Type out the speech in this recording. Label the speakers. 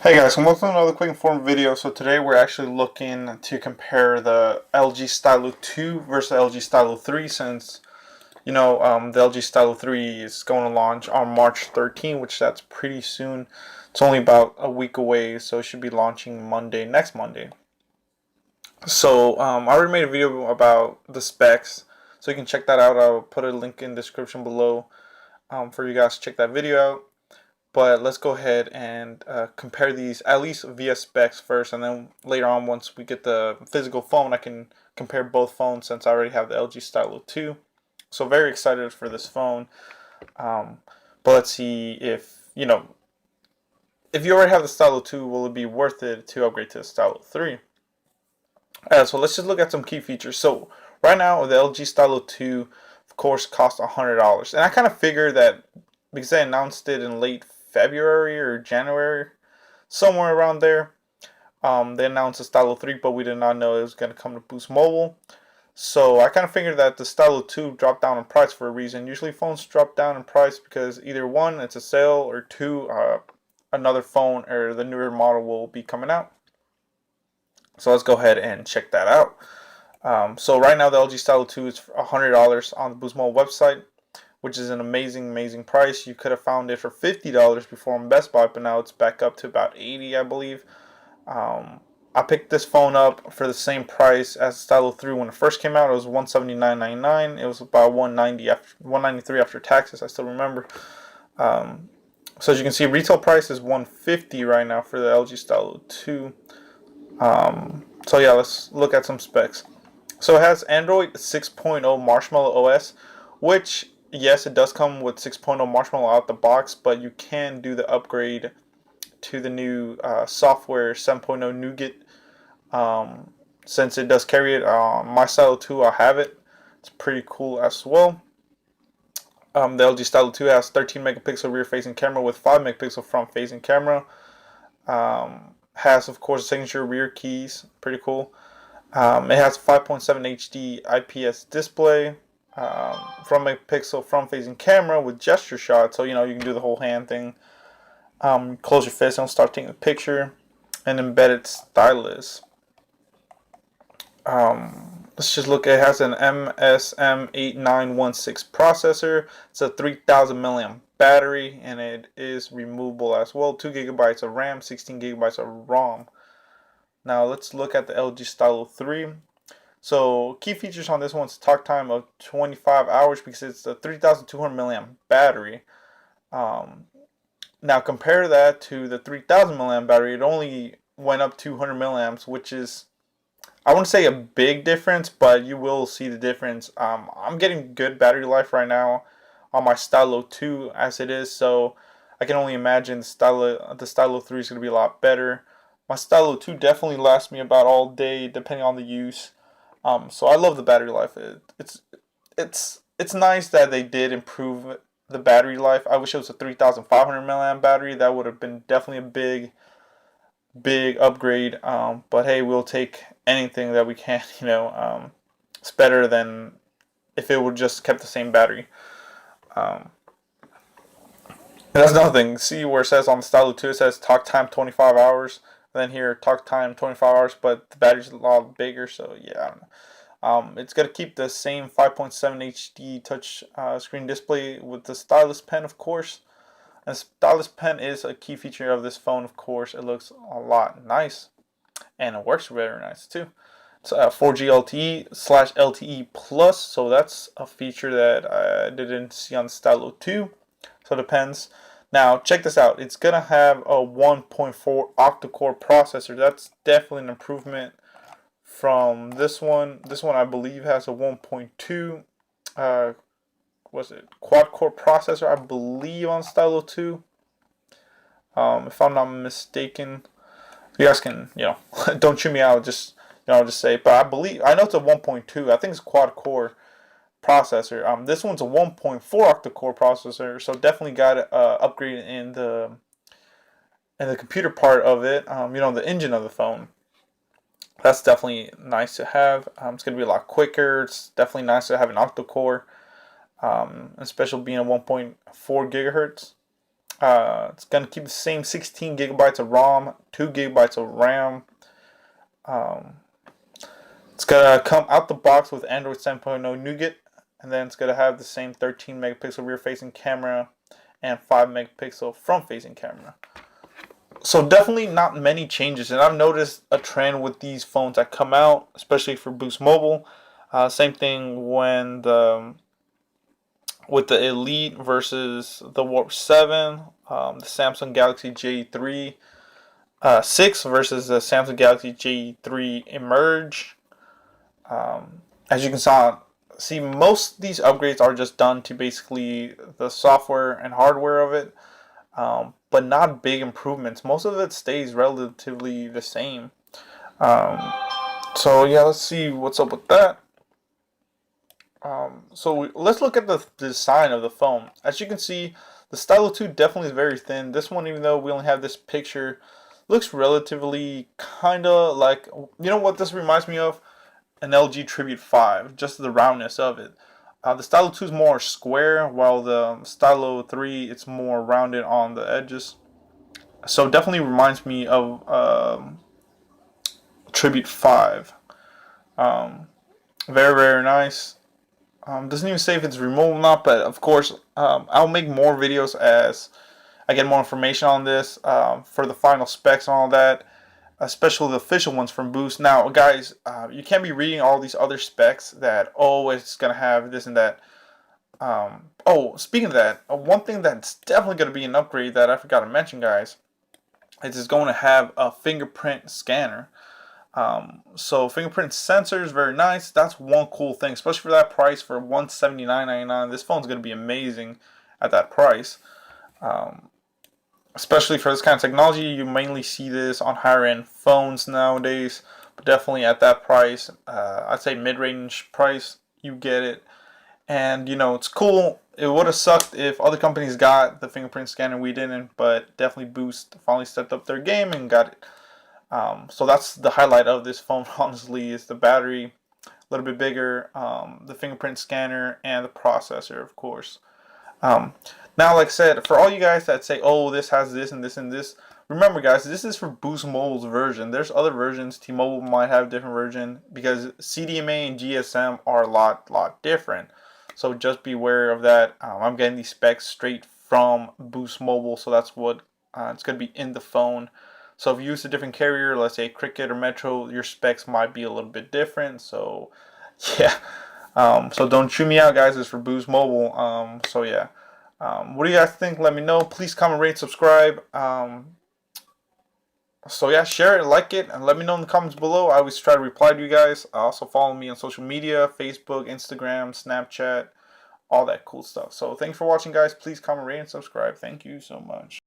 Speaker 1: Hey guys, and welcome to another quick informative video. So today we're actually looking to compare the LG Stylo 2 versus the LG Stylo 3 since, the LG Stylo 3 is going to launch on March 13, which that's pretty soon. It's only about a week away, so it should be launching next Monday. So I already made a video about the specs, so you can check that out. I'll put a link in the description below for you guys to check that video out. But let's go ahead and compare these at least via specs first, and then later on, once we get the physical phone, I can compare both phones since I already have the LG Stylo 2. So very excited for this phone. But let's see if you already have the Stylo 2, will it be worth it to upgrade to the Stylo 3? So let's just look at some key features. So right now, the LG Stylo 2, of course, costs $100, and I kind of figured that because they announced it in late February or January, somewhere around there. They announced the Stylo 3, but we did not know it was going to come to Boost Mobile. So I kind of figured that the Stylo 2 dropped down in price for a reason. Usually phones drop down in price because either one, it's a sale, or two, another phone or the newer model will be coming out. So let's go ahead and check that out. So right now the LG Stylo 2 is $100 on the Boost Mobile website, which is an amazing price. You could have found it for $50 before on Best Buy, but now it's back up to about $80, I believe. I picked this phone up for the same price as the Stylo 3 when it first came out. It was $179.99. It was about $193 after taxes. I still remember. So as you can see, retail price is $150 right now for the LG Stylo 2. So yeah, let's look at some specs. So it has Android 6.0 Marshmallow OS, which, yes, it does come with 6.0 Marshmallow out the box, but you can do the upgrade to the new software 7.0 Nougat, since it does carry it. My Stylo 2, I have it. It's pretty cool as well. The LG Stylo 2 has 13 megapixel rear facing camera with 5 megapixel front facing camera. Has, of course, signature rear keys. Pretty cool. It has 5.7 HD IPS display. Front megapixel front facing camera with gesture shot, so you can do the whole hand thing. Close your fist and start taking a picture. And embedded stylus. Let's just look. It has an MSM8916 processor. It's a 3000 milliamp battery, and it is removable as well. 2 gigabytes of RAM, 16 gigabytes of ROM. Now let's look at the LG Stylo 3. So key features on this one's talk time of 25 hours because it's a 3200 milliamp battery. Now compare that to the 3000 milliamp battery. It only went up 200 milliamps, which is, I wouldn't say a big difference, but you will see the difference. I'm getting good battery life right now on my Stylo 2 as it is, so I can only imagine the Stylo 3 is going to be a lot better. My Stylo 2 definitely lasts me about all day, depending on the use. So I love the battery life. It's nice that they did improve the battery life. I wish it was a 3500 milliamp battery. That would have been definitely a big upgrade. But hey, we'll take anything that we can. It's better than if it would just kept the same battery. That's nothing. See where it says on the Stylo 2, it says talk time 25 hours. And then here, talk time 25 hours, but the battery's a lot bigger, so yeah, I don't know. It's going to keep the same 5.7 HD touch screen display with the stylus pen, of course. And the stylus pen is a key feature of this phone, of course. It looks a lot nice, and it works very nice, too. It's 4G LTE/LTE Plus, so that's a feature that I didn't see on the Stylo 2. So it depends. Now, check this out. It's going to have a 1.4 octa-core processor. That's definitely an improvement from this one. This one, I believe, has a 1.2 quad-core processor, I believe, on Stylo 2. If I'm not mistaken. You guys can, don't chew me out. Just say. But I know it's a 1.2. I think it's quad-core processor. This one's a 1.4 octa-core processor, so definitely got to upgrade in the computer part of it. The engine of the phone. That's definitely nice to have. It's going to be a lot quicker. It's definitely nice to have an octa-core, especially being a 1.4 gigahertz. It's going to keep the same 16 gigabytes of ROM, 2 gigabytes of RAM. Um, it's going to come out the box with Android 7.0 Nougat, and then it's going to have the same 13 megapixel rear facing camera and 5 megapixel front facing camera. So definitely not many changes, and I've noticed a trend with these phones that come out, especially for Boost Mobile. Same thing when with the Elite versus the Warp 7, the Samsung Galaxy J3 6 versus the Samsung Galaxy J3 Emerge. As you can see, most of these upgrades are just done to basically the software and hardware of it, but not big improvements. Most of it stays relatively the same. So yeah, let's see what's up with that. So let's look at the design of the phone. As you can see, the Stylo 2 definitely is very thin. This one, even though we only have this picture, looks relatively kind of like, you know what this reminds me of? An LG Tribute 5, just the roundness of it. The Stylo 2 is more square, while the Stylo 3, it's more rounded on the edges. So definitely reminds me of Tribute 5. Very, very nice. Doesn't even say if it's removable or not, but of course, I'll make more videos as I get more information on this for the final specs and all that, especially the official ones from Boost. Now, guys, you can't be reading all these other specs that, oh, it's going to have this and that. Oh, speaking of that, one thing that's definitely going to be an upgrade that I forgot to mention, guys, is it's going to have a fingerprint scanner. So fingerprint sensor is very nice. That's one cool thing, especially for that price, for $179.99. This phone's going to be amazing at that price. Especially for this kind of technology, you mainly see this on higher end phones nowadays, but definitely at that price, I'd say mid-range price, you get it. And you know, it's cool. It would have sucked if other companies got the fingerprint scanner, we didn't, but definitely Boost finally stepped up their game and got it. So that's the highlight of this phone, honestly, is the battery, a little bit bigger, the fingerprint scanner, and the processor, of course. Now, like I said, for all you guys that say, oh, this has this and this and this, remember, guys, this is for Boost Mobile's version. There's other versions. T-Mobile might have a different version because CDMA and GSM are a lot different. So just be aware of that. I'm getting these specs straight from Boost Mobile, so that's what it's going to be in the phone. So if you use a different carrier, let's say Cricket or Metro, your specs might be a little bit different. So yeah, so don't chew me out, guys. It's for Boost Mobile. So yeah, what do you guys think? Let me know. Please comment, rate, subscribe. So yeah, share it, like it, and let me know in the comments below. I always try to reply to you guys. Also follow me on social media, Facebook, Instagram, Snapchat, all that cool stuff. So thanks for watching, guys. Please comment, rate, and subscribe. Thank you so much.